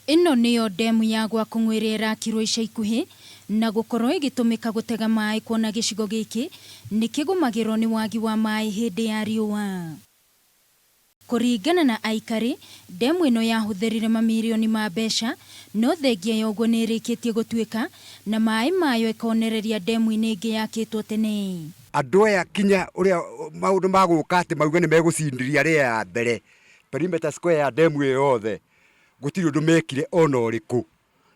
Ino niyo ndemu ya Gwakung'u ĩrĩa ĩrakirwo ica ikuhĩ na gũkorwo ĩgĩtũmĩka gũtega maĩ kuona gĩcigo gĩkĩ nĩ kĩgũmagĩrwo nĩ wagi wa maĩ hĩndĩ ya riũa. Kũringana na aikari, ndemu ĩno yahũthĩrire mamirioni ma mbeca, no thengia ya ũguo nĩ ĩrĩkĩtie gũtuĩka na maĩ mayo ĩkonereria ndemu-inĩ ĩngĩ yakĩtwo tene. Andũ aya kinya ũrĩa maũndũ magũka atĩ mauga nĩ megũcindiria rĩa ya mbere perimeter square ya ndemu ĩyo yothe gũtirĩ ũndũ mekire ona ũrĩkũ.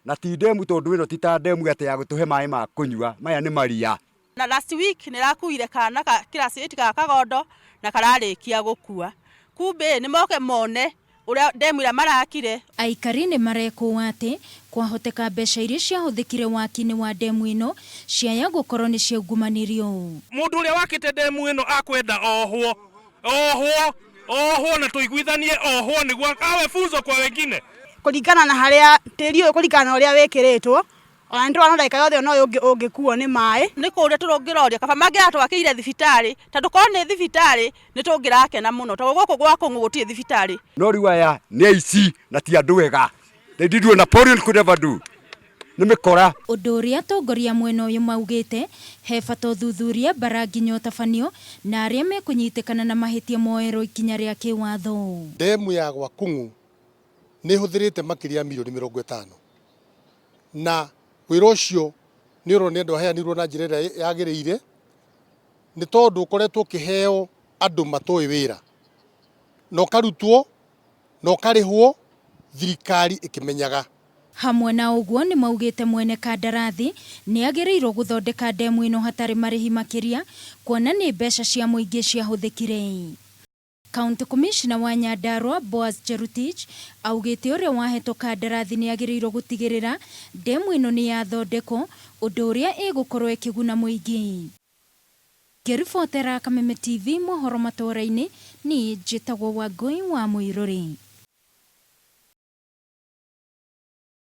Na ti ndemu tondũ ĩno ti ta ndemu atĩ ya gũtũhe maĩ ma kũnyua, maya nĩ maria. Na last week nĩrakuire kana class 8 ka kagondo na kararĩkia gũkua. Kumbe nĩ moke mone ũrĩa ndemu ĩrĩa marakire. Aikari nĩ marekwo atĩ kwahoteka mbeca iria ciahũthĩkire waki-inĩ wa ndemu ĩno ciaya gũkorwo nĩ ciaungumanirio. Mũndũ ũrĩa wakĩte ndemu ĩno akwenda ohwo na tuiguithanie ohwo nĩguo awe funzo kwa wengine. Kũringana na harĩa tĩri ũyũ kũringana na ũrĩa wĩkĩrĩtwo, ona nĩ tũrona ndagĩka yothe no ũngĩkuo nĩ maĩ. Nĩ kũrĩa tũrũngĩroria kaba mangĩratwakĩire thibitarĩ, tondũ korwo nĩ thibitarĩ nĩ tũngĩrakena mũno, tondũ gũkũ Gwakung'u gũtirĩ thibitarĩ. No rĩu aya nĩ aici na ti andũ ega. They did what Napoleon could never do. Nĩ mĩkora. Ũndũ ũrĩa atongoria mwena ũyũ maugĩte he bata ũthuthuria bara nginya ũtabanio na arĩa mekũnyitĩkana na mahĩtia moerwo ikinya rĩa kĩwatho. Ndemu ya Gwakung'u nĩ hũthĩrĩte makĩria milioni 50 na wĩra ũcio nĩ ũrona andũ aheanirwo na njĩra ĩrĩa yagĩrĩire, nĩ tondũ ũkoretwo ũkĩheo andũ matoĩ wĩra na ũkarutwo na ũkarĩhwo thirikari ĩkĩmenyaga. Hamwe na ũguo nĩ maugĩte mwene kandarathi nĩ agĩrĩirwo gũthondeka ndemu ĩno hatarĩ marĩhi makĩria kuona nĩ mbeca cia mũingĩ ciahũthĩkire. County Commissioner wa Nyandarua Boaz Cherutich augĩte ũrĩa wahetwo kandarathi nĩ agĩrĩirwo gũtigĩrĩra ndemu ĩno nĩ yathondekwo ũndũ ũrĩa ĩgũkorwo ĩkĩguna mũingĩ. Ngĩribotera Kameme TV mohoro matũra-inĩ, niĩ njĩtagwo Wangũi wa Mũirũrĩ.